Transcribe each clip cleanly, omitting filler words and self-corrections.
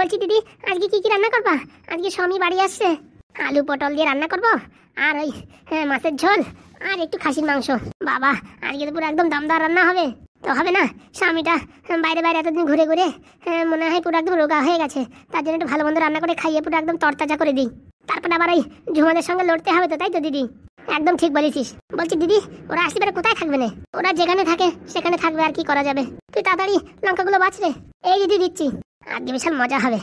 বলছি দিদি, আজকে কি কি রান্না করবা? আজকে স্বামী বাড়ি আসছে, আলু পটল দিয়ে রান্না করবো, আর ওই মাছের ঝোল, আর একটু খাসির মাংস। বাবা, আজকে তো পুরো একদম দমদার রান্না হবে। তো হবে না, স্বামীটা বাইরে বাইরে এতদিন ঘুরে ঘুরে মনে হয় পুরো একদম রোগা হয়ে গেছে। তার জন্য একটু ভালো মন্দ রান্না করে খাইয়ে পুরো একদম তরতাজা করে দিই। তারপরে আবার এই ঝুমাদের সঙ্গে লড়তে হবে তো, তাই তো দিদি? একদম ঠিক বলেছিস। বলছি দিদি, ওরা আসলে পরে কোথায় থাকবে না? ওরা যেখানে থাকে সেখানে থাকবে, আর কি করা যাবে। তুই তাড়াতাড়ি লঙ্কাগুলো বাছরে। এই দিদি দিচ্ছি। আজকে বিশাল মজা হবে,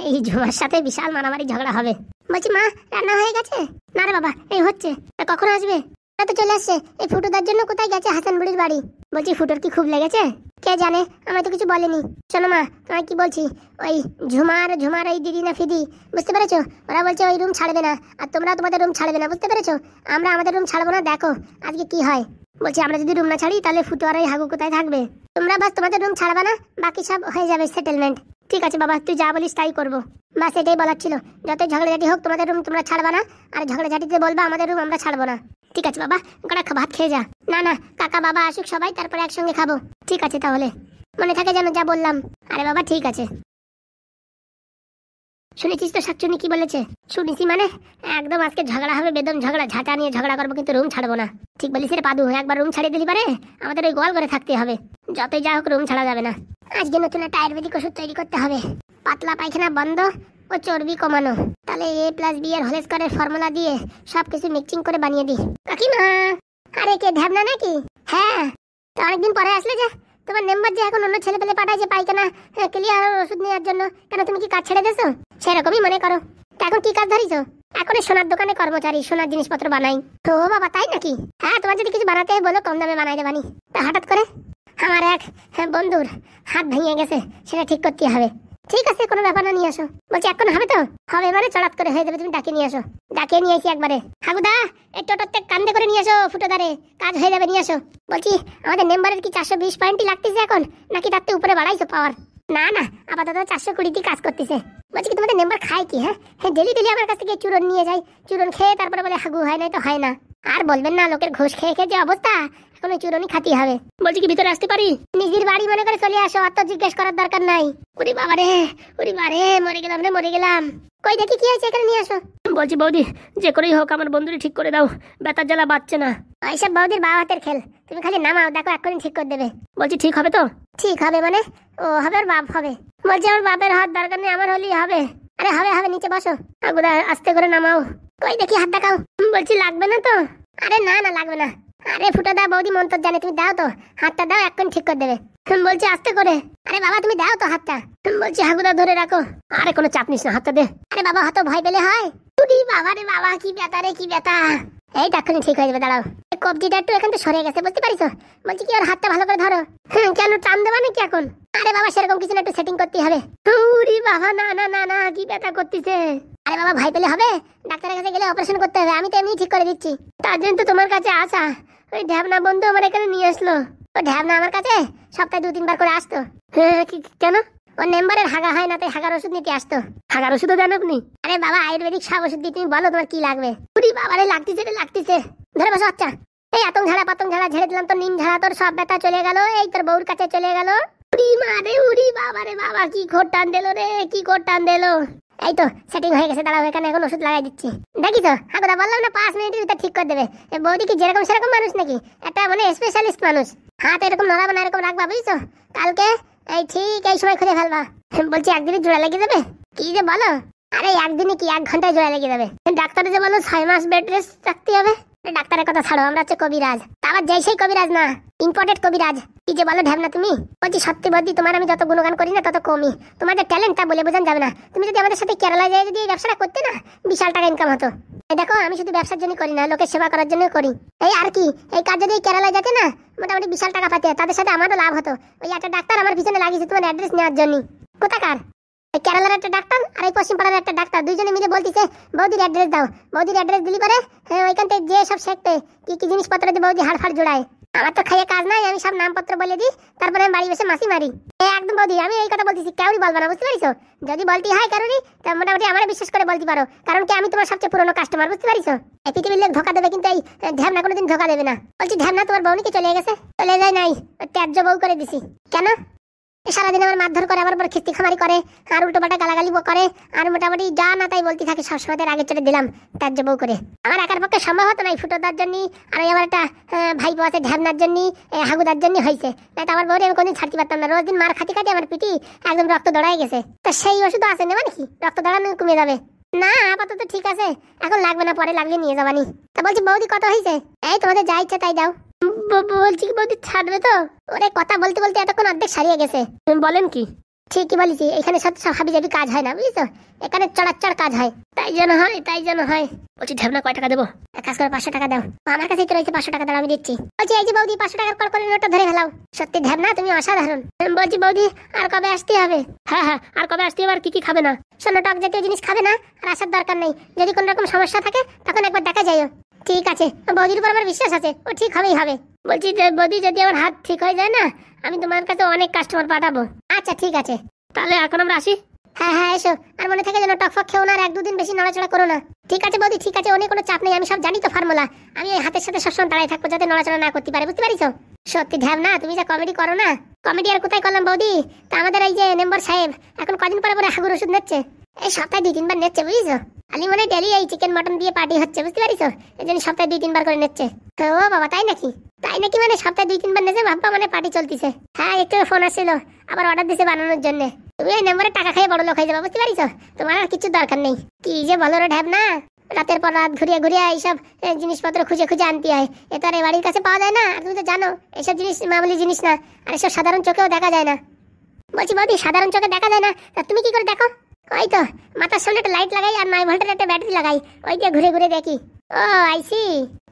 এই ঝুমার সাথে বিশাল মারামারি ঝগড়া হবে। বলছি মা, রান্না হয়ে গেছে? না রে বাবা, এই হচ্ছে। কখন আসবে? তো চলে আসছে। এই ফুটুদার জন্য কোথায় গেছে হাসান বুড়ির বাড়ি। বলছি ফুটোর কি খুব লেগেছে? কে জানে, আমায় তো কিছু বলেনি। শোনো মা, তোমায় কি বলছি, ওই ঝুমার এই দিদি না ফিদি, বুঝতে পেরেছো? ওরা বলছে ওই রুম ছাড়বে না, আর তোমরা তোমাদের রুম ছাড়বে না, বুঝতে পেরেছো? আমরা আমাদের রুম ছাড়বো না, দেখো আজকে কি হয়। বলছি আমরা যদি রুম না ছাড়ি তাহলে ফুটো আর ওই হাগু কোথায় থাকবে? তোমরা বাস তোমাদের রুম ছাড়বা না, বাকি সব হয়ে যাবে সেটেলমেন্ট। ঠিক আছে বাবা, তুই যা বলিস তাই করবো। বাস এটাই বলার ছিল, যতই ঝগড়াঝাটি হোক তোমাদের রুম তোমরা ছাড়বা না, আর ঝগড়াঝাটিতে বলবা আমাদের রুম আমরা ছাড়বো না। ঠিক আছে বাবা, কড়া ভাত খেয়ে যা। না না, কাকা বাবা আসুক সবাই, তারপরে একসঙ্গে খাবো। ঠিক আছে তাহলে, মনে থাকে যেন যা বললাম। আরে বাবা ঠিক আছে। শুনেছিস তো শাকচুনি কি বলেছে? শুনেছি মানে, একদম আজকে ঝগড়া হবে, বেদম ঝগড়া, ঝাঁটা নিয়ে ঝগড়া করবো, কিন্তু রুম ছাড়বো না। ঠিক বলিস রে পাদু, একবার রুম ছাড়িয়ে দিলি পারে আমাদের ওই গোয়াল করে থাকতে হবে, যতই যা হোক রুম ছাড়া যাবে না। আজকে নতুন একটা আয়ুর্বেদিক ওষুধ তৈরি করতে হবে, পাতলা পায়খানা বন্ধ ও চর্বি কমানো। তাহলে A+B এর হোল স্কয়ারের ফর্মুলা দিয়ে সবকিছু মিক্সিং করে বানিয়ে দিই। কাকিমা, আরে কে ঢ্যাবনা নাকি? হ্যাঁ, তো অনেকদিন পরে আসলে যে। তোমার নাম্বার যে এখন অন্য ছেলে পেলে পাঠায় যে পায়খানা ক্লিয়ার ওষুধ নেওয়ার জন্য, কেন তুমি কি কাজ ছেড়ে দিয়েছো? সেরকমই মনে করো। তা এখন কি কাজ ধরিছো? এখন সোনার দোকানে কর্মচারী, সোনার জিনিসপত্র বানাই। তো বাবা তাই নাকি? হ্যাঁ, তোমার যদি কিছু বানাতে হয় বলো, কম দামে বানাই দেবানি। তা হঠাৎ করে আমার এক বন্ধুর হাত ভেঙে গেছে, সেটা ঠিক করতে হবে। ঠিক আছে, কোনো ব্যাপার না, নিয়ে আসো। বলছি এখন হবে তো? হবে মানে চড়াত করে হয়ে যাবে, তুমি ডাকে নিয়ে আসো। ডাকে নিয়ে আসি একবারে। হাগুদা, এই টোটোতে কান্দে করে নিয়ে আসো, ফুটোদারে কাজ হয়ে যাবে, নিয়ে আসো। বলছি আমাদের মেম্বারের কি 420 পয়েন্টই লাগতেছে এখন, নাকি তার থেকে উপরে বাড়াইছো পাওয়ার? না না, আপাতত 420 কাজ করতেছে। বলছি কি তোমাদের মেম্বার খায় কি? হ্যাঁ, ডেলি ডেলি আমার কাছ থেকে চূরন নিয়ে যায়, চূরন খেয়ে তারপরে বলে হাগু হয় নাই তো হয় না। আর বলবেন না, লোকের ঘুষ খেয়ে খেয়ে যে অবস্থা, এখন ওই চূরনই খাতি হবে। বলছি কি ভিতরে আসতে পারি? নিজের বাড়ি মনে করে চলে আসো, আর তো জিজ্ঞেস করার দরকার নাই। ওরে বাবা রে, ওরে বারে, মরে গেলাম রে, মরে গেলাম। কই দেখি কি হয়েছে, এখানে নিয়ে আসো। বলছি বৌদি, যে করেই হোক আমার বন্ধুরি ঠিক করে দাও, ব্যথার জ্বালা বাঁচছে না। এইসব বৌদির বাবা হাতের খেল, তুমি খালি নামাও, দেখো এক্ষুনি ঠিক করে দেবে। বলছি ঠিক হবে তো? ঠিক হবে মানে ও হবে, আর বাপ হবে। বলছি আমার বাপের হাত দরকার নেই, আমার হলেই হবে। আরে হবে হবে, নিচে বসো। আগুদা আস্তে করে নামাও। কই দেখি হাত দেখাও। বলছি লাগবে না তো? আরে না না, লাগবে না। আরে ফুটো দা, বৌদি মন্তর জানে, তুমি দাও তো হাতটা, দাও এক্ষুনি ঠিক করে দেবে। বলছি আস্তে করে। আরে বাবা তুমি দাও তো হাতটা। বলছি হাগুদা ধরে রাখো। আরে কোনো চাপ নিস না, হাতটা দে। আরে বাবা, হাত ভয় পেলে হয়। তুই বাবা রে বাবা, কি ব্যথা রে, কি ব্যথা। এই এক্ষুনি ঠিক হয়ে যাবে, দাঁড়াও। কবজিটা একটু এখান থেকে সরে গেছে, বুঝতে পারিস? বলছি কি ওর হাতটা ভালো করে ধরো। কেন টান দেবা নাকি এখন? আরে বাবা সেরকম কিছু না, একটু সেটিং করতে হবে। উরি বাবা, না না না না, কি ব্যথা করতেছে। আরে বাবা ভয় পেলে হবে, ডাক্তারের কাছে গেলে অপারেশন করতে হবে, আমি তো এমনি ঠিক করে দিচ্ছি। তার জন্য তো তোমার কাছে আসা। ওই ঢ্যাবনা বন্ধু আমার এখানে নিয়ে আসলো। ওই ঢ্যাবনা আমার কাছে সপ্তাহে 2-3 বার করে আসতো। হ্যাঁ, কেন? ওর মেম্বারের হাগা হয় না, তাই হাগার ওষুধ নিতে আসতো। হাগার ওষুধও দেন আপনি? আরে বাবা আয়ুর্বেদিক সব ওষুধ দিই, তুমি বলো তোমার কি লাগবে। উরি বাবারে, লাগতেছে রে, লাগতেছে। ধরে বসো। আচ্ছা, এই আতং ঝাড়া পাতং ঝাড়া ঝেড়ে দিলাম, তো নিম ঝাড়া, তোর সব ব্যথা চলে গেল। এই তোর বউর কাছে চলে গেল। উরি মারে, উরি বাবারে বাবা, কি ঘোর টান দিল রে, কি ঘোর টান দিল। এই তো সেটিং হয়ে গেছে, দাঁড়াও এখানে এখন ওষুধ লাগাই দিচ্ছি। দেখি তো হাগুদা, বললাম না 5 মিনিটের ভিতরে ঠিক করে দেবে। বৌদি কি যেরকম সেরকম মানুষ নাকি? একটা মানে স্পেশালিস্ট মানুষ। হাত এরকম নড়াবে না, এরকম রাখবা, বুঝছো? কালকে এই ঠিক এই সময় খুলে ফেলবা। বলছি একদিনে জোড়া লেগে যাবে? কি যে বলো, আরে একদিনে কি, 1 ঘন্টায় জোড়া লেগে যাবে। ডাক্তার যে বলো 6 মাস বেড রেস্ট রাখতে হবে। ডাক্তারের কথা ছাড়ো, আমরা হচ্ছে কবিরাজ। আবার যেই সেই কবিরাজ না, ইম্পোর্টেড কবিরাজ। কি যে বলো ঢ্যাবনা তুমি। বলছি সত্যি বলছি, তোমার আমি যত গুণগান করি না তত কমই। তোমার যে ট্যালেন্ট তা বলে বোঝানো যাবে না। তুমি যদি আমাদের সাথে কেরালা যায় যদি এই ব্যবসাটা করতে না, বিশাল টাকা ইনকাম হতো। দেখো আমি শুধু ব্যবসার জন্য করি না, লোকের সেবা করার জন্য করি। এই আর কি, এই কাজ যদি কেরালা যেতে না, মোটামুটি বিশাল টাকা পাতে, তাদের সাথে আমারও লাভ হতো। ওই একটা ডাক্তার আমার পিছনে লাগিয়েছে তোমার অ্যাড্রেস নেওয়ার জন্য। কোথাকার? কেরালার একটা ডাক্তার আর এই পশ্চিম পাড়ার একটা ডাক্তার, দুইজনে মিলে বলতেছে বৌদির অ্যাড্রেস দাও। বৌদির অ্যাড্রেস দিলি পারে ওইখান থেকে যে সব শেখতে কি কি জিনিসপত্র দিয়ে বৌদি হাড় জোড়ায়। আমার তো খাইয়ে কাজ নাই, আমি সব নামপত্র বলে দিই, তারপরে আমি বাড়ি বসে মাসি মারি। একদম বৌদি, আমি এই কথা বলতেছি, কেউই বলবা না, বুঝতে পারিস? যদি বলতে হয় কারোরই, তা মোটামুটি আমার বিশ্বাস করে বলতে পারো, কারণ কি আমি তোমার সবচেয়ে পুরনো কাস্টমার, বুঝতে পারিস? এই পৃথিবীর লোক ধোকা দেবে, কিন্তু এই ঢ্যাবনা কোনোদিন ধোকা দেবে না। বলছি ঢ্যাবনা তোমার বউ নাকি চলে গেছে? চলে যায় নাই, ত্যায্য বউ করে দিছি। কেন? সারাদিন আমার মারধর করে, আমার উপর খিস্তি খামারি করে, আর উল্টো পাল্টা গালাগালি করে, আর মোটামুটি যা না তাই বলতে থাকে সবসময়। তার আগে চলে দিলাম তার যে বউ করে। আমার একার পক্ষে সম্ভব হতো না, ফুটোদার জন্য আর আমার একটা ভাইপো আছে ঢ্যাবনার জন্য, হাগুদার জন্য হয়েছে। তাই তো আমার বউরে আমি কোনদিন ছাড়তে পারতাম না। রোজ দিন মার খাতি খাতি আমার পিটি একদম রক্ত দড়াই গেছে। তা সেই ওষুধ আছে নেবা নাকি? রক্ত দড়ানো কমে যাবে না? আপাতত ঠিক আছে, এখন লাগবে না, পরে লাগলে নিয়ে যাবানি। তা বলছি বৌদি কত হয়েছে? এই তোমাদের যা ইচ্ছা তাই দাও। বলছি কি বৌদি ছাড়বে তো? ওরে কথা বলতে বলতে এতক্ষণ অর্ধেক সারিয়ে গেছে। বলেন কি? ঠিকই বলেছি, এখানে সব হাবি জাবি কাজ হয় না, বুঝছো? এখানে চড়াচ্চড় কাজ হয়, তাই যেন হয়, তাই যেন হয়। বলছি ঢ্যাবনা কয় টাকা দেবো? এক কাজ করে 500 টাকা দাও। আমার কাছেই তো রয়েছে 500 টাকা, দাও আমি দিচ্ছি। বলছি এই যে বৌদি 500 টাকার কল করে নোটটা ধরে ফেলাও। সত্যি ঢ্যাবনা তুমি অসাধারণ। বলছি বৌদি আর কবে আসতে হবে? হ্যাঁ হ্যাঁ, আর কবে আসতে হবে? আর কি কি খাবে না? শোনো, টক জাতীয় জিনিস খাবে না, আর আসার দরকার নেই। যদি কোনো রকম সমস্যা থাকে তখন একবার দেখা যাইও। ঠিক আছে, বৌদির উপর আমার বিশ্বাস আছে, ও ঠিক হবেই হবে। বলছি যে বৌদি যদি আমার হাত ঠিক হয়ে যায় না, আমি তোমার কাছে অনেক কাস্টমার পাঠাবো। আচ্ছা ঠিক আছে, তাহলে এখন আমরা আসি। হ্যাঁ হ্যাঁ এসো, আর মনে থাকে যেন টক ফক খেও না, আর 1-2 দিন বেশি নড়াচড়া করো না। ঠিক আছে বৌদি, ঠিক আছে, অনেক কোনো চাপ নেই, আমি সব জানি তো ফর্মুলা। আমি এই হাতের সাথে সবসময় দাঁড়ায় থাকবো যাতে নড়াচড়া না করতে পারে, বুঝতে পারিস? সত্যি ঢ্যাবনা তুমি যা কমেডি করো না। কমেডি আর কোথায় করলাম বৌদি? তা আমাদের এই যে মেম্বার সাহেব এখন কদিন পরে পরে হাগুর ওষুধ নিচ্ছে, এই সপ্তাহে 2-3 বার নিচ্ছে, বুঝছো? আলি মনে ডেলি এই চিকেন মটন দিয়ে পার্টি হচ্ছে, বুঝতে পারিস? এই জন্য সপ্তাহে 2-3 বার করে নিচ্ছে। ও বাবা, তাই নাকি? তাই নাকি, মানে সপ্তাহে 2-3 বার নেছে, ভাববা মানে পার্টি চলতিছে। হ্যাঁ একটু ফোন আসছিল, আবার অর্ডার দিছে বানানোর জন্য। তুমি এই নম্বরে টাকা খেয়ে বড় লোক হয়ে যাবে, বুঝতে পারিস? তোমার আর কিছু দরকার নেই। কি যে বলো রে ঢ্যাবনা, রাতের পর রাত ঘুরিয়ে ঘুরিয়ে এইসব জিনিসপত্র খুঁজে খুঁজে আনতে হয়। এ তো আর এই বাড়ির কাছে পাওয়া যায় না, আর তুমি তো জানো এইসব জিনিস মামুলি জিনিস না, আর এসব সাধারণ চোখেও দেখা যায় না। বলছি বৌদি সাধারণ চোখে দেখা যায় না, তা তুমি কি করে দেখো? ওই তো মাথার সামনে একটা লাইট লাগাই আর 9 ভোল্টের একটা ব্যাটারি লাগাই, ওই দিয়ে ঘুরে ঘুরে দেখি। ও আইসি,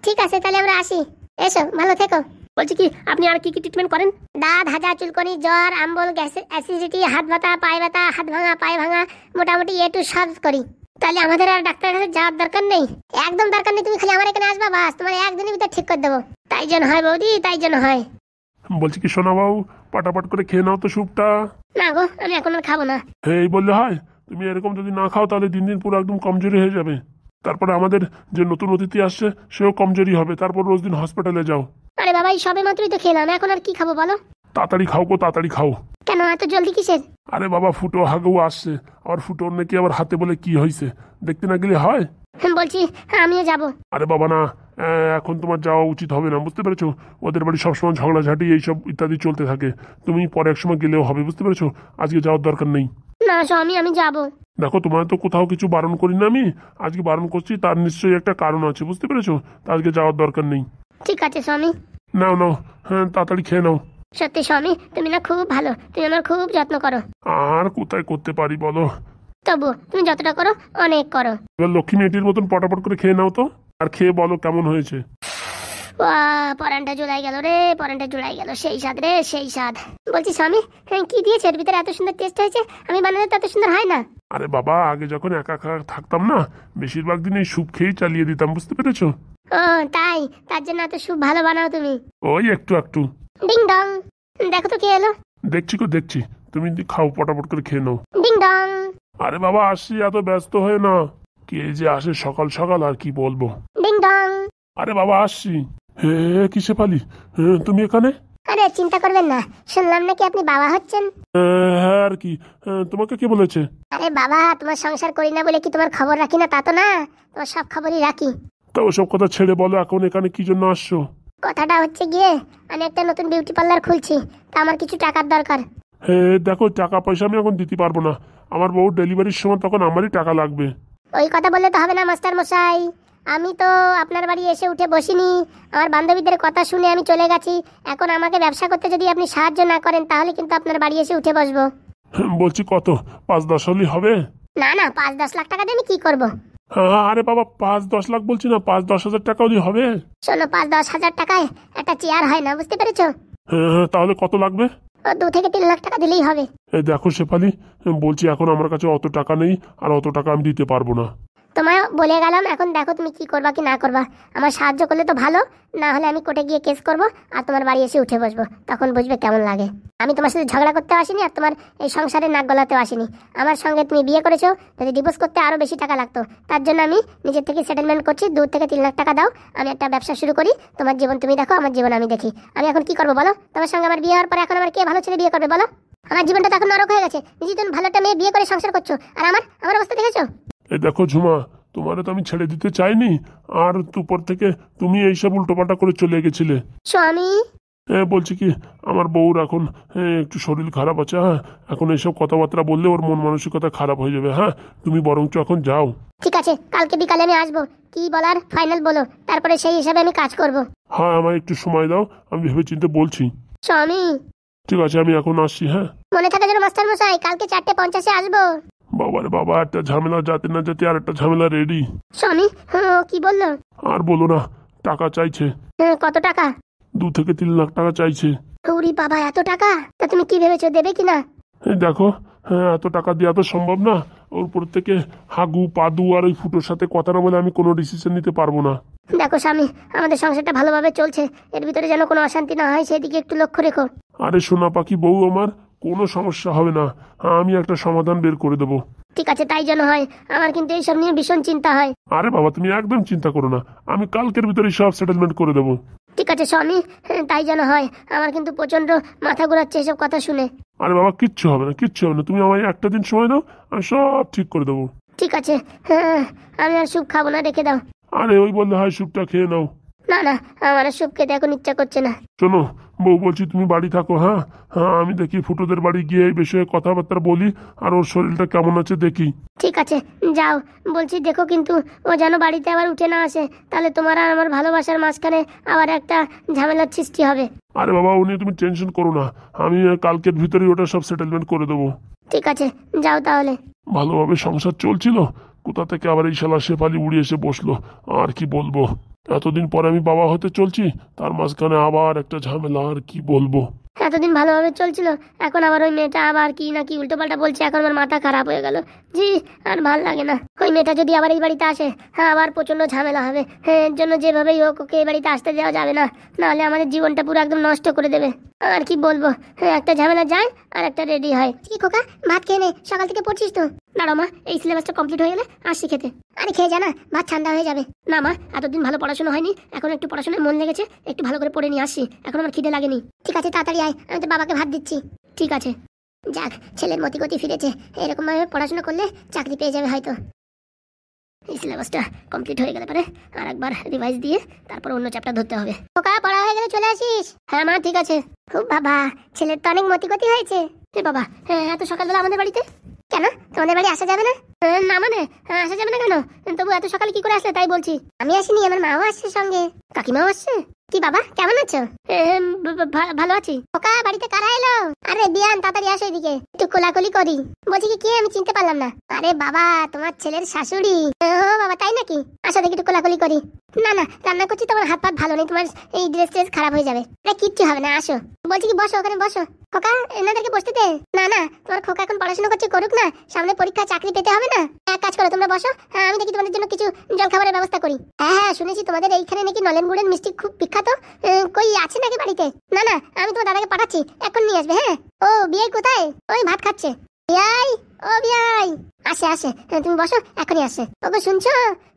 ঠিক আছে তাহলে আমরা আসি। এসো, ভালো থেকো। বলছি কি আপনি আর কি কি ট্রিটমেন্ট করেন? দাঁত, হাজা, চুলকনি, জ্বর, আম্বল, গ্যাস, অ্যাসিডিটি, হাত ব্যথা, পায়ে ব্যথা, হাত ভাঙা, পায়ে ভাঙা, মোটামুটি এ টু সব করি। তাহলে আমাদের আর ডাক্তারের কাছে যাওয়ার দরকার নেই? একদম দরকার নেই, তুমি খালি আমার এখানে আসবা, বাস তোমার একদিনের ভিতর ঠিক করে দেবো। তাই যেন হয় বৌদি, তাই যেন হয়। বলছি কি সোনা বাবু, পাটাপাট করে খেয়ে নাও তো স্যুপটা। না গো, আমি এখন আর খাবো না। এই বললে হয়? তুমি এরকম যদি না খাও তাহলে দিন দিন পুরো একদম কমজোরি হয়ে যাবে। তারপরে আমাদের যে নতুন অতিথি আসছে সেও কমজোরি হবে, তারপর রোজ দিন হসপিটালে যাও। আরে বাবা, এই সবে মাত্রই তো খেলাম, এখন আর কি খাবো বলো? তাড়াতাড়ি খাও গো, তাড়াতাড়ি খাও। কেন এত জলদি কিসের? আরে বাবা, ফুটো হাগু আসছে, আবার ফুটোর নাকি আবার হাতে বলে কি হয়েছে, দেখতে না গেলে হয়? বলছি আমিও যাব। আরে বাবা না, এখন তোমার যাওয়া উচিত হবে না, বুঝতে পেরেছো? ওদের বাড়ি সবসময় ঝগড়াঝাটি এইসব ইত্যাদি চলতে থাকে, তুমি পরে এক সময় গেলেও হবে, বুঝতে পেরেছো? আজকে যাওয়ার দরকার নেই। না স্বামী, আমি যাব। দেখো তোমার তো কোথাও কিছু বারণ করি না আমি, আজকে বারণ করছি, তার নিশ্চয়ই একটা কারণ আছে, বুঝতে পেরেছো? তা আজকে যাওয়ার দরকার নেই। ঠিক আছে স্বামী। নাও নাও, হ্যাঁ তাড়াতাড়ি খেয়ে নাও। সত্যি স্বামী, তুমি না খুব ভালো, তুমি আমার খুব যত্ন করো। আর কোথায় করতে পারি বলো? তবু তুমি যতটা করো অনেক করো। এবার লক্ষ্মী মেয়েটির মতন পটাপট করে খেয়ে নাও তো, আর খেয়ে বলো কেমন হয়েছে। পরানটা জুলাই গেল রে, পরানটা জুলাই গেল, সেই স্বাদ রে, সেই স্বাদ। বলছি স্বামী, কি দিয়েছে এর ভিতরে এত সুন্দর টেস্ট হয়েছে? আমি বানালে তো এত সুন্দর হয় না। আরে বাবা, আগে যখন একা একা থাকতাম না, বেশিরভাগ দিন এই স্যুপ খেয়েই চালিয়ে দিতাম, বুঝতে পেরেছো? ও তাই, তার জন্য এত স্যুপ ভালো বানাও তুমি। ওই একটু একটু। ডিং ডং, দেখো তো কে এলো। দেখছি গো দেখছি, তুমি খাও পটাপট করে খেয়ে নাও। Ding dong. আরে বাবা আসছি, এত ব্যস্ত হয়ে না, কে যে আসে সকাল সকাল আর কি বলবো। Ding dong. আরে বাবা আসছি। হে কিসে পালি, তুমি এখানে? আরে চিন্তা করবেন না, শুনলাম নাকি আপনি বাবা হচ্ছেন। হ্যাঁ আর কি, তোমাকে কে বলেছে? আরে বাবা, তোমার সংসার করি না বলে কি তোমার খবর রাখি না তা তো না, তোমার সব খবরই রাখি। তা ওসব কথা ছেড়ে বলো, এখন এখানে কি জন্য আসছো? কথাটা হচ্ছে গিয়ে, আমি একটা নতুন বিউটি পার্লার খুলছি, তা আমার কিছু টাকার দরকার। দেখো টাকা পয়সা আমি এখন দিতে পারবো না, আমার বউ ডেলিভারির সময় তখন আমারই টাকা লাগবে। ওই কথা বললে তো হবে না মাস্টার মশাই, আমি তো আপনার বাড়ি এসে উঠে বসিনি, আমার বান্ধবীদের কথা শুনে আমি চলে গেছি। এখন আমাকে ব্যবসা করতে যদি আপনি সাহায্য না করেন তাহলে কিন্তু আপনার বাড়ি এসে উঠে বসবো। বলছি কত, 5-10 হলেই হবে? না না, 5-10 লাখ টাকা দিয়ে আমি কি করবো? আরে বাবা 5-10 লাখ বলছি না, 5-10 হাজার টাকা হলেই হবে। শোনো, 5-10 হাজার টাকায় একটা চেয়ার হয় না, বুঝতে পেরেছো? হ্যাঁ তাহলে কত লাগবে? 2 থেকে 3 লাখ টাকা দিলেই হবে। দেখো শেফালি, বলছি এখন আমার কাছে অত টাকা নেই, আর অত টাকা আমি দিতে পারবো না। তোমায় বলে গেলাম, এখন দেখো তুমি কি করবা কি না করবা। আমার সাহায্য করলে তো ভালো, না হলে আমি কোর্টে গিয়ে কেস করব আর তোমার বাড়ি এসে উঠে বসবো, তখন বুঝবে কেমন লাগে। আমি তোমার সাথে ঝগড়া করতে আসিনি, আর তোমার এই সংসারে নাক গলাতেও আসিনি। আমার সঙ্গে তুমি বিয়ে করেছো, যদি ডিভোর্স করতে আরো বেশি টাকা লাগতো, তার জন্য আমি নিজের থেকে সেটেলমেন্ট করছি। 2 থেকে 3 লাখ টাকা দাও, আমি একটা ব্যবসা শুরু করি, তোমার জীবন তুমি দেখো, আমার জীবন আমি দেখি। আমি এখন কি করবো বলো? তোমার সঙ্গে আমার বিয়ে হওয়ার পরে এখন আমার কে ভালো ছেলে বিয়ে করবে বলো? আমার জীবনটা তো এখন নরক হয়ে গেছে। নিজে তুমি ভালো একটা মেয়ে বিয়ে করে সংসার করছো, আর আমার অবস্থা দেখেছো? এই দেখো ঝুমা, তোমারে তো আমি ছেড়ে দিতে চাইনি, আর দুপুর থেকে তুমি এইসব উল্টোপাল্টা করে চলে গেছিলে। স্বামী, হ্যাঁ বলছি কি, আমার বউর এখন একটু শরীর খারাপ আছে। হ্যাঁ, এখন এইসব কথাবার্তা বললে ওর মন মানসিকতা খারাপ হয়ে যাবে। হ্যাঁ, তুমি বরঞ্চ এখন যাও। ঠিক আছে, কালকে বিকালে আমি আসবো। কি বলার ফাইনাল বলো, তারপরে সেই হিসাবে আমি কাজ করব। হ্যাঁ, আমায় একটু সময় দাও, আমি ভেবে চিন্তে বলছি। স্বামী, ঠিক আছে, আমি এখন আসছি। হ্যাঁ, মনে থাকে যেন মাস্টার মশাই, কালকে 4:50 আসবো। বাবারে বাবা, একটা ঝামেলা যাতে না যেতে আর একটা ঝামেলা রেডি। স্বামী, কি বললো? আর বলো না, টাকা চাইছে। কত টাকা? 2 থেকে 3 লাখ টাকা চাইছে। ওরে বাবা, এত টাকা! তা তুমি কি ভেবেছো, দেবে কিনা? দেখো, হ্যাঁ, এত টাকা দেওয়া তো সম্ভব না। ওর উপর থেকে হাগু পাদু আর ওই ফুটোর সাথে কথা না বলে আমি কোনো ডিসিশন নিতে পারবো না। দেখো স্বামী, আমাদের সংসারটা ভালোভাবে চলছে, এর ভিতরে যেন কোনো অশান্তি না হয় সেদিকে একটু লক্ষ্য রেখো। আরে সোনা পাখি বউ আমার, কোনো সমস্যা হবে না। হ্যাঁ, আমি একটা সমাধান বের করে দেবো। ঠিক আছে, তাই যেন হয়। আমার কিন্তু এইসব নিয়ে ভীষণ চিন্তা হয়। আরে বাবা, তুমি একদম চিন্তা করো না, আমি কালকের ভিতরে সব সেটেলমেন্ট করে দেবো। ঠিক আছে স্বামী, তাই যেন হয়। আমার কিন্তু প্রচন্ড মাথা ঘোরাচ্ছে এসব কথা শুনে। আরে বাবা, কিচ্ছু হবে না, কিচ্ছু হবে না, তুমি আমায় একটা দিন সময় দাও, আমি সব ঠিক করে দেবো। ঠিক আছে, আমি আর স্যুপ খাবো না, রেখে দাও। আরে ওই বললে হয়, স্যুপটা খেয়ে নাও। না না, আমার আর স্যুপ খেতে এখন ইচ্ছা করছে না। শোনো বউ, বলছি তুমি বাড়ি থাকো। হ্যাঁ হ্যাঁ, আমি দেখি ফুটোদের বাড়ি গিয়ে এই বিষয়ে কথাবার্তা বলি, আর ওর শরীরটা কেমন আছে দেখি। ঠিক আছে, যাও। বলছি দেখো কিন্তু, ও যেন বাড়িতে আবার উঠে না আসে, তাহলে তোমার আর আমার ভালোবাসার মাঝখানে আবার একটা ঝামেলার সৃষ্টি হবে। আরে বাবা, ও নিয়ে তুমি টেনশন করো না, আমি কালকের ভিতরেই ওটা সব সেটেলমেন্ট করে দেবো। ঠিক আছে, যাও তাহলে। ভালোভাবে সংসার চলছিল, কোথা থেকে আবার এই শালা শেফালি উড়ে এসে বসলো। আর কি বলবো, এতদিন পরে আমি বাবা হতে চলছি, তার মাঝখানে আবার একটা ঝামেলা, আর কি বলবো। এতদিন ভালোভাবে চলছিল, এখন আবার ওই মেয়েটা আবার কি না কি উল্টোপাল্টা বলছে, এখন আমার মাথা খারাপ হয়ে গেল। জি, আর ভাল লাগে না। ওই মেয়েটা যদি আবার এই বাড়িতে আসে, আবার প্রচন্ড ঝামেলা হবে। এর জন্য যেভাবেই হোক ওকে এই বাড়িতে আসতে দেওয়া যাবে না, নাহলে আমাদের জীবনটা পুরো একদম নষ্ট করে দেবে। আর কি বলবো, একটা ঝামেলা যায় আর একটা রেডি হয়। কি খোকা, ভাত খেয়ে নে, সকাল থেকে পড়ছিস তো। দাঁড়া মা, এই সিলেবাসটা কমপ্লিট হয়ে গেলে আসছি খেতে। আরে খেয়ে যা না, ভাত ঠান্ডা হয়ে যাবে। না মা, এতদিন ভালো পড়াশোনা হয়নি, এখন একটু পড়াশোনায় মন লেগেছে, একটু ভালো করে পড়ে নিয়ে আসছি, এখন আমার খিদে লাগেনি। ঠিক আছে, তাড়াতাড়ি আয়, আমি তো বাবাকে ভাত দিচ্ছি। ঠিক আছে। যাক, ছেলের মতিগতি ফিরেছে, এরকম ভাবে পড়াশোনা করলে চাকরি পেয়ে যাবে হয়তো। এই সিলেবাসটা কমপ্লিট হয়ে গেলে পরে আর একবার রিভাইজ দিয়ে তারপর অন্য চ্যাপ্টার ধরতে হবে। ওকা, পড়া হয়ে গেলে চলে আসিস। হ্যাঁ মা, ঠিক আছে। খুব বাবা, ছেলের তো অনেক মতিগতি হয়েছে। এ বাবা, এত সকালবেলা আমাদের বাড়িতে কেন? তোমাদের বাড়ি আসা যাবে না? না মানে, আসা যাবে না কেন? তবু এত সকালে কি করে আসলে তাই বলছি। আমি আসিনি, আমার মাও আসছে সঙ্গে। কাকিমাও আসছে? কি বাবা, কেমন আছো? ভালো আছি। ওকা, বাড়িতে কারা এলো? আরে বিয়ান, তাড়াতাড়ি আসো এদিকে, একটু কোলাকুলি করি। বলছি কি, কে? আমি চিনতে পারলাম না। আরে বাবা, তোমার ছেলের শাশুড়ি। ও বাবা, তাই নাকি? আসো দেখি, একটু কোলাকুলি করি। না না, রান্না করছি, তোমার হাত পাত ভালো নেই, তোমার এই ড্রেস ট্রেস খারাপ হয়ে যাবে। আরে কিচ্ছু হবে না, আসো। বলছি কি, বসো, ওখানে বসো। খোকা, এনাদেরকে বসতে দে। না না, তোমার খোকা এখন পড়াশোনা করছে, করুক না, সামনে পরীক্ষা, চাকরি পেতে হবে না। এক কাজ করো, তোমরা বসো, আমি দেখি তোমাদের জন্য কিছু জলখাবারের ব্যবস্থা করি। হ্যাঁ, শুনেছি তোমাদের এইখানে নাকি নলেন গুড়ের মিষ্টি খুব বিখ্যাত। কই আছে নাকি বাড়িতে? না না, আমি তোমার দাদাকে পাঠাচ্ছি, এখন নিয়ে আসবে। হ্যাঁ। ও বিয়াই কোথায়? ওই ভাত খাচ্ছে। বিয়াই, ও বিয়াই, আসে আসে, তুমি বসো, এখনই আসে। ওগো শুনছো,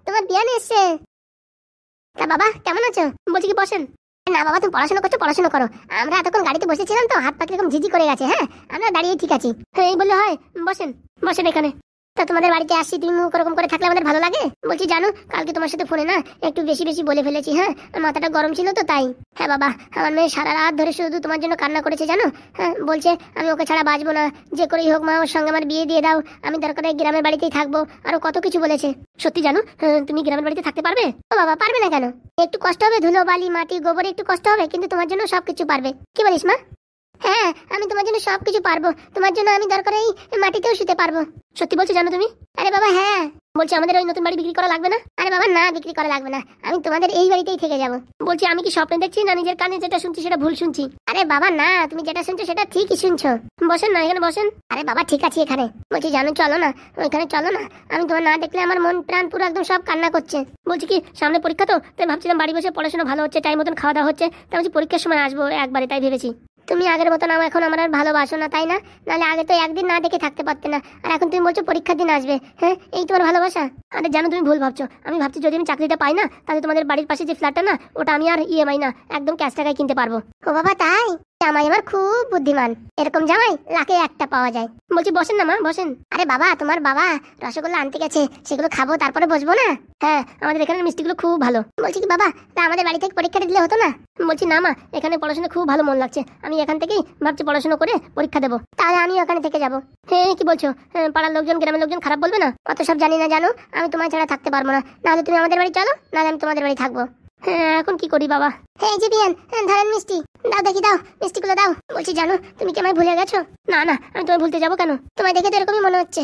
তোমার বিয়ান এসছে। তা বাবা, কেমন আছো? বলছি কি, বসেন। না বাবা, তুমি পড়াশোনা করছো, পড়াশোনা করো। আমরা এতক্ষণ গাড়িতে বসেছিলাম তো, হাত পা কিরকম ঝিঝি করে গেছে। হ্যাঁ, আমরা দাঁড়িয়ে ঠিক আছি। এই বললে হয়, বসেন বসেন এখানে। তা তোমাদের বাড়িতে আসছি, তুমি মুখ ওরকম করে থাকলে আমাদের ভালো লাগে? বলছি জানো, কালকে তোমার সাথে ফোনে না একটু বেশি বেশি বলে ফেলেছি। হ্যাঁ, মাথাটা গরম ছিল তো তাই। হ্যাঁ বাবা, আমার মেয়ে সারা রাত ধরে শুধু তোমার জন্য কান্না করেছে জানো। হ্যাঁ, বলছে আমি ওকে ছাড়া বাঁচবো না, যে করেই হোক মা, ওর সঙ্গে আমার বিয়ে দিয়ে দাও, আমি দরকারে গ্রামের বাড়িতেই থাকবো, আরো কত কিছু বলেছে। সত্যি জানো, তুমি গ্রামের বাড়িতে থাকতে পারবে? ও বাবা, পারবে না কেন? একটু কষ্ট হবে, ধুলো বালি মাটি গোবরে একটু কষ্ট হবে, কিন্তু তোমার জন্য সবকিছু পারবে। কি বলিস মা? হ্যাঁ, আমি তোমার জন্য সবকিছু পারবো, তোমার জন্য আমি দরকার এই মাটিতেও শুতে পারবো। সত্যি বলছো জানো তুমি? আরে বাবা হ্যাঁ। বলছি আমাদের ওই নতুন বাড়ি বিক্রি করা লাগবে না? আরে বাবা না, বিক্রি করা লাগবে না, আমি তোমাদের এই বাড়িতেই থেকে যাবো। বলছি আমি কি স্বপ্নে দেখছি না নিজের কানে যেটা শুনছি সেটা ভুল শুনছি? আরে বাবা না, তুমি যেটা শুনছো সেটা ঠিকই শুনছো। বসেন না, এখানে বসেন। আরে বাবা ঠিক আছে এখানে। বলছি জানো, চলো না ওইখানে, চলো না, আমি তোমার না দেখলে আমার মন প্রাণ পুরো একদম সব কান্না করছে। বলছি কি, সামনে পরীক্ষা তো, তাই ভাবছিলাম বাড়ি বসে পড়াশোনা ভালো হচ্ছে, টাইম মতন খাওয়া দাওয়া হচ্ছে, তাই বলছি পরীক্ষার সময় আসবো একবারে, তাই ভেবেছি। তুমি আগের মতন এখন আমার আর ভালোবাসো না তাই না? নাহলে আগে তো একদিন না দেখে থাকতে পারতে না, আর এখন তুমি বলছো পরীক্ষার দিন আসবে। হ্যাঁ, এই তোমার ভালোবাসা? আরে জানো, তুমি ভুল ভাবছো। আমি ভাবছি যদি আমি চাকরিটা পাই না, তাহলে তোমাদের বাড়ির পাশে যে ফ্ল্যাটটা না, ওটা আমি আর ইএমআই না, একদম ক্যাশ টাকায় কিনতে পারবো। ও বাবা তাই? জামাই আমার খুব বুদ্ধিমান, এরকম জামাই লাখে একটা পাওয়া যায়। বলছি বসেন না মা, বসেন। আরে বাবা, তোমার বাবা রসগোল্লা আনতে গেছে, সেগুলো খাবো তারপরে বসবো না? হ্যাঁ, আমাদের এখানে মিষ্টিগুলো খুব ভালো। বলছি কি বাবা, তা আমাদের বাড়ি থেকে পরীক্ষাটা দিলে হতো না? বলছি না মা, এখানে পড়াশোনা খুব ভালো মন লাগছে, আমি এখান থেকেই ভাবছি পড়াশোনা করে পরীক্ষা দেবো, তাহলে আমি ওখানে থেকে যাবো। হ্যাঁ কি বলছো? পাড়ার লোকজন গ্রামের লোকজন খারাপ বলবে না? অত সব জানি না জানো, আমি তোমার ছাড়া থাকতে পারবো না, নাহলে তুমি আমাদের বাড়ি চলো, নাহলে আমি তোমাদের বাড়ি থাকবো। হ্যাঁ এখন কি করি বাবা? হ্যাঁ যে বিয়ান, ধরেন মিষ্টি দাও, দেখি দাও, মিষ্টিগুলো দাও। বলছি জানো, তুমি কি আমায় ভুলে গেছো? না না, আমি তোমায় ভুলতে যাবো কেন? তোমায় দেখে তো এরকমই মনে হচ্ছে।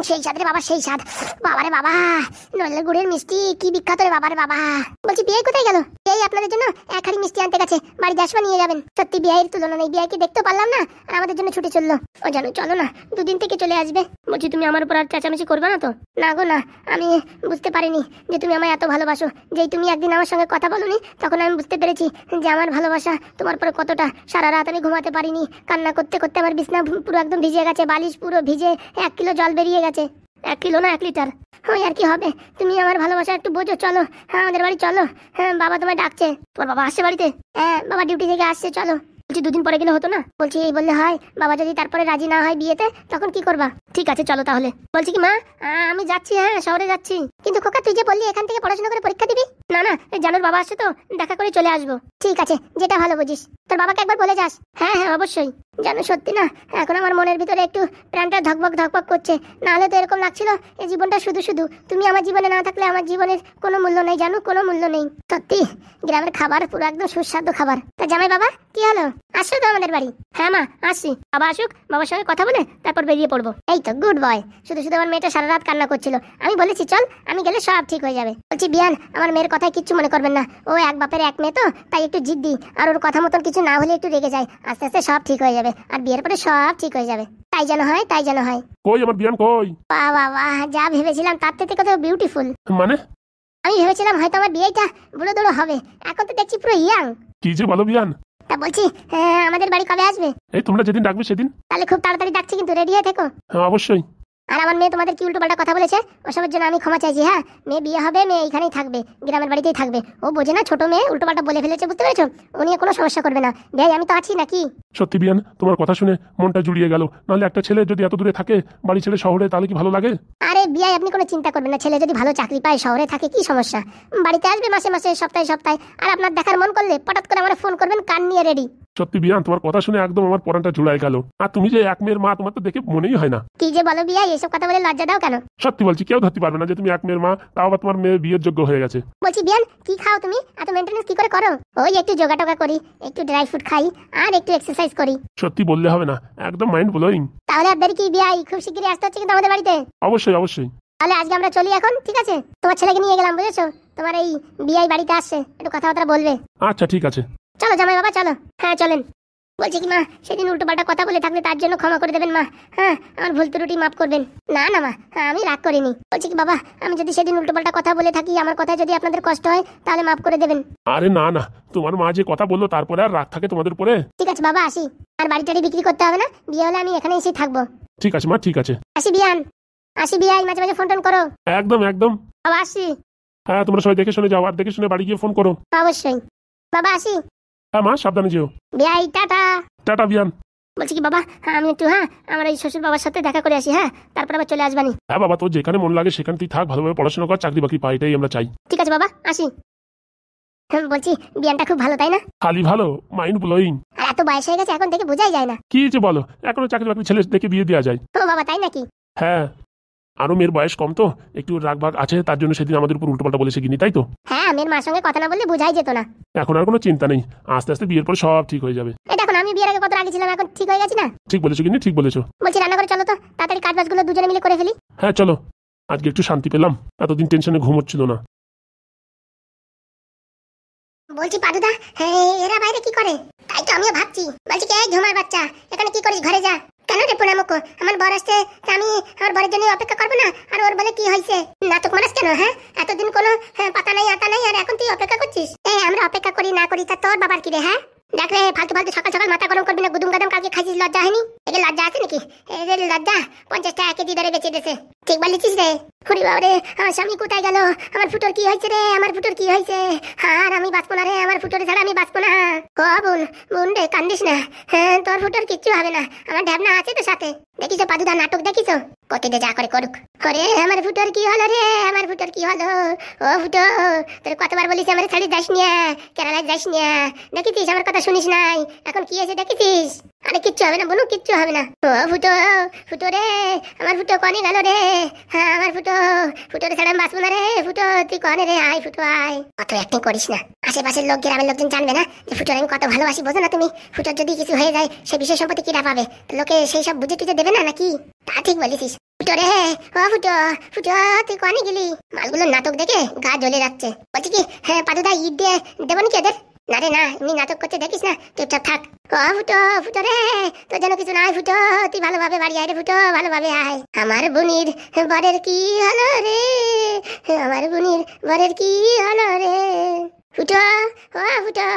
সেই স্বাদ রে বাবা, সেই স্বাদ। বাবারে বাবা, নইলে গুড়ের মিষ্টি কি বিখ্যাত রে বাবারে বাবা। বলছি বিয়ে কোথায় গেল? এই আপনাদের জন্য এক হাড়ি মিষ্টি আনতে গেছে, বাড়ি যাসবা নিয়ে যাবেন। সত্যি বিয়ের তুলনা নেই, বিয়েকে দেখতেও পারলাম না, আর আমাদের জন্য ছুটি চললো। ও জানো, চলো না, দুদিন থেকে চলে আসবে। বলছি তুমি আমার উপর আর চেঁচামেচি করবে না তো? না গো না, আমি বুঝতে পারিনি যে তুমি আমায় এত ভালোবাসো। যেই তুমি একদিন আমার সঙ্গে কথা বলোনি, তখন আমি বুঝতে পেরেছি যে আমার ভালোবাসা তোমার পরে কতটা। সারা রাত আমি ঘুমাতে পারিনি, কান্না করতে করতে আমার বিছনা পুরো একদম ভিজে গেছে, বালিশ পুরো ভিজে 1 কিলো জল বেরিয়ে গেছে। 1 কিলো না 1 লিটার। ওই আর কি হবে, তুমি আমার ভালোবাসা একটু বোঝো। চলো, হ্যাঁ আমাদের বাড়ি চলো। হ্যাঁ বাবা তোমায় ডাকছে। তোমার বাবা আসছে বাড়িতে? হ্যাঁ বাবা ডিউটি থেকে আসছে, চলো। বলছি 2 দিন পরে গেলে হতো না? বলছি এই বললে হয়? বাবা যদি তারপরে রাজি না হয় বিয়েতে, তখন কি করবা? ঠিক আছে চলো তাহলে। বলছি কি মা, আমি যাচ্ছি, হ্যাঁ শহরে যাচ্ছি। কিন্তু খোকা তুই যে বললি এখান থেকে পড়াশোনা করে পরীক্ষা দিবি। না না, জানোর বাবা আসছে তো, দেখা করে চলে আসবো। ঠিক আছে, যেটা ভালো বুঝিস। তোর বাবাকে একবার বলে যাস। হ্যাঁ হ্যাঁ অবশ্যই। জানো সত্যি না, এখন আমার মনের ভিতরে একটু প্রাণটা ধকবক ধকবক করছে। নাহলে তো এরকম লাগছিল এই জীবনটা শুধু শুধু। তুমি আমার জীবনে না থাকলে আমার জীবনের কোনো মূল্য নেই, জানো, কোনো মূল্য নেই। সত্যি গ্রামের খাবার পুরো একদম সুস্বাদু খাবার। তা জামাই বাবা কি হলো, আসলো তো আমাদের বাড়ি? হ্যাঁ মা আসছি, বাবা আসুক, বাবার সঙ্গে কথা বলে তারপর বেরিয়ে পড়বো। এই তো গুড বয়। শুধু শুধু আমার মেয়েটা সারা রাত কান্না করছিল, আমি বলেছি চল, আমি গেলে সব ঠিক হয়ে যাবে। বলছি বিয়ান, আমার মেয়ের কথায় কিচ্ছু মনে করবেন না, ও এক বাপের এক মেয়ে তো, তাই একটু জিদ্দি, আর ওর কথা মতন কিছু না হলে একটু রেগে যায়। আস্তে আস্তে সব ঠিক হয়ে যাবে, আর বিয়ের পরে সব ঠিক হয়ে যাবে। তাই যেন হয়, তাই যেন হয়। কই আমার বিয়ান কই? বাহ বাহ বাহ, যা ভেবেছিলাম তার থেকে কত বিউটিফুল। মানে আমি ভেবেছিলাম হয়তো আমার বিয়েটা বুড়ো দুড়ো হবে, এখন তো দেখছি পুরো ইয়াং। কি যে বলো বিয়ান? তা বলছি আমাদের বাড়ি কবে আসবে? এই তোমরা যেদিন ডাকবে সেদিন। তাহলে খুব তাড়াতাড়ি ডাকছি, কিন্তু রেডি হয়ে থেকো। হ্যাঁ অবশ্যই। আর আমার মেয়ে তোমাদের কি উল্টো পাল্টা কথা বলেছে, ওসবের জন্য আমি ক্ষমা চাইছি। হ্যাঁ, মেয়ে বিয়ে হবে, মেয়ে এখানেই থাকবে, গ্রামের বাড়িতেই থাকবে। ও বোঝে না, ছোট মেয়ে উল্টো পাল্টা বলে ফেলেছে, বুঝতে পেরেছো? ও নিয়ে কোনো সমস্যা করবে না। ভাই আমি তো আছি নাকি? সত্যি বিয়ান, তোমার কথা শুনে মনটা জুড়িয়ে গেল। নাহলে একটা ছেলে যদি এত দূরে থাকে, বাড়ি ছেড়ে শহরে, তাহলে কি ভালো লাগে? আরে বিয়াই আপনি কোনো চিন্তা করবেন না, ছেলে যদি ভালো চাকরি পায়, শহরে থাকে, কি সমস্যা? বাড়িতে আসবে মাসে মাসে, সপ্তাহে সপ্তাহে। আর আপনার দেখার মন করলে পটাৎ করে আমার ফোন করবেন, কান নিয়ে রেডি। সত্যি বিয়ান, তোমার কথা শুনে একদম আমার পরানটা জুড়াই গেল। আর তুমি যে এক মেয়ের মা, তোমার তো দেখে মনেই হয় না। কি যে বলো বিয়াই, এসব কথা বলে লজ্জা দাও কেন? সত্যি বলছি, কেউ ধরতে পারবে না যে তুমি এক মেয়ের মা, তাও আবার তোমার মেয়ে বিয়ের যোগ্য হয়ে গেছে। বলছি বিয়ান, কি খাও তুমি? এত মেইনটেনেন্স কি করে করো? ওই একটু যোগা টোগা করি, একটু ড্রাই ফ্রুট খাই, আর একটু এক্সারসাইজ করি। সত্যি বললে হবে না, একদম মাইন্ড ব্লোয়িং। তাহলে আপনাদের কি বিয়াই খুব শিগগিরই আসতে হচ্ছে কিন্তু আমাদের বাড়িতে? অবশ্যই অবশ্যই। তাহলে আজকে আমরা চলি এখন, ঠিক আছে? তোমার ছেলেকে নিয়ে গেলাম, বুঝেছো? তোমার এই বিয়াই বাড়িতে আসছে, একটু কথাবার্তা বলবে। আচ্ছা ঠিক আছে। চলো জামাই বাবা চলো। হ্যাঁ চলেন। বলছি কি মা, সেদিন উল্টো পাল্টা কথা বলে থাকলে তার জন্য ক্ষমা করে দেবেন মা। হ্যাঁ, আমার ভুল ত্রুটি মাফ করবেন। না না মা, আমি রাগ করিনি। বলছি কি বাবা, আমি যদি সেদিন উল্টো পাল্টা কথা বলে থাকি, আমার কথায় যদি আপনাদের কষ্ট হয়, তাহলে মাফ করে দেবেন। আরে না না, তোমার মা যে কথা বললো তারপরে আর রাগ থাকে তোমাদের উপরে? ঠিক আছে বাবা, আসি। আর বাড়িটারি বিক্রি করতে হবে না, বিয়ে হলে আমি এখানে এসেই থাকবো। ঠিক আছে মা, ঠিক আছে। আসি বিয়ান, আসি বিয়াই, মাঝে মাঝে ফোন টোন করো। একদম একদম। বাবা আসি। হ্যাঁ, তোমরা সবাই দেখে শুনে যাও, আর দেখে শুনে বাড়ি গিয়ে ফোন করো। অবশ্যই বাবা, আসি। হ্যাঁ মা, সাবধানে যেও। বিয়াই টাটা। টাটা বিয়ান। বলছি কি বাবা, হ্যাঁ আমি একটু, হ্যাঁ আমার এই শ্বশুর বাবার সাথে দেখা করে আসি, হ্যাঁ তারপর আবার চলে আসবানি। হ্যাঁ বাবা, তোর যেখানে মন লাগে সেখানে তুই থাক, ভালোভাবে পড়াশোনা কর, চাকরি বাকরি পাই, এটাই আমরা চাই। ঠিক আছে বাবা, আসি। বলছি বিয়ানটা খুব ভালো তাই না? খালি ভালো, মাইন্ড ব্লোয়িং। আর এত বয়স হয়ে গেছে, এখন থেকে বোঝাই যায় না। কি যে বলো, এখনো চাকরি বাকরি ছেলে দেখে বিয়ে দেওয়া যায়? ও বাবা, তাই নাকি? হ্যাঁ, আরো মেয়ের বয়স কম তো, একটু রাগ ভাগ আছে, তার জন্য সেদিন আমাদের উপর উল্টোপাল্টা বলে শিখিনি, তাই তো? হ্যাঁ, আমের মার সঙ্গে কথা না বললে বোঝাই যেত না। এখন আর কোনো চিন্তা নেই, আস্তে আস্তে বিয়ের পর সব ঠিক হয়ে যাবে। এই দেখুন, আমি বিয়ের আগে কত রাগে ছিলাম, এখন ঠিক হয়ে গেছি না? ঠিক বলেছো, কিন্তু ঠিক বলেছো। বলছি রান্না করে চলো তো, তাড়াতাড়ি কাজ বাজগুলো দুজনে মিলে করে ফেলি। হ্যাঁ চলো, আজকে একটু শান্তি পেলাম, এতদিন টেনশনে ঘুম হচ্ছিল না। বলছি পাদুদা, হ্যাঁ এরা বাইরে কি করে? তাই তো আমিও ভাবছি। বলছি কে ঝুমার বাচ্চা, এখানে কি করিস? ঘরে যা। কেন রে পোড়ামুখ, আমার বর আসছে, আমি আমার বরের জন্য অপেক্ষা করবো না? আর ওর বলে কি হয়েছে? নাটক মারাস কেন? হ্যাঁ, এতদিন কোনো পাতা নাই আতা নাই, আর এখন তুই অপেক্ষা করছিস? আমরা অপেক্ষা করি না করি তা তোর বাবার কি রে? হ্যাঁ দেখ রে, ফালতু ফালতু সকাল সকাল মাথা গরম করবি না। গুদুম গাদম কালকে খাইছিস, লজ্জা হয়নি? একে লজ্জা আছে নাকি? এই লজ্জা 50 টাকা কেজি দরে বেচে দিয়েছে। ঠিক বলেছিস রে। হরি বাবা রে, আমার স্বামী কোথায় গেল? আমার ফুটোর কি হয়েছে রে? আমার ফুটোর কি হয়েছে? আর আমি বাঁচবো না রে, আমার ফুটোর ছাড়া আমি বাঁচবো না। ও বোন, বোন রে কান্দিস না। হ্যাঁ, তোর ফুটোর কিচ্ছু হবে না, আমার ঢ্যাবনা আছে তো সাথে। দেখিছো পাদুদা নাটক দেখিছো? কতিতে যা করে করুক। করে আমার ফুটোর কি হলো রে? আমার ফুটোর কি হলো? ও ফুটো, তোর কতবার বলিস আমার ছাড়ি যাস নিয়া, কেরালায় যাস নিয়া। দেখিছিস আমার কথা শুনিস নাই, এখন কি হয়েছে দেখিছিস? আরে কিচ্ছু হবে না বোনু, কিচ্ছু হবে না। ও ফুটো, ফুটো রে, আমার ফুটো কনে গেল রে? হ্যাঁ আমার ফুটো, ফুটোরে ছাড়া আমি বাঁচবো না রে। ফুটো তুই কনে রে? আয় ফুটো আয়। অত অ্যাক্টিং করিস না, আশেপাশের লোক গ্রামের লোকজন জানবে না যে ফুটোর আমি কত ভালোবাসি, বোঝো না তুমি? ফুটোর যদি কিছু হয়ে যায় সে বিষয় সম্পত্তি কিরা পাবে? লোকে সেই সব বুঝে টুঝে দেবে না নাকি? তা ঠিক বলেছিস। ফুটো রে, ও ফুটো, ফুটো তুই কনে গেলি? মালগুলোর নাটক দেখে গা জ্বলে যাচ্ছে। বলছি কি, হ্যাঁ পাদুদা ঈদ দিয়ে দেবো নাকি এদের? না রে না, এমনি নাটক করছে দেখিস না, চুপচাপ থাক। ও ফুটো, ফুটো রে, তোর যেন কিছু নাই ফুটো, তুই ভালোভাবে বাড়ি আয় রে ফুটো, ভালোভাবে আয়। আমার বুনির বরের কি হলো রে? আমার বুনির বরের কি হলো রে? ফুটো, ও ফুটো।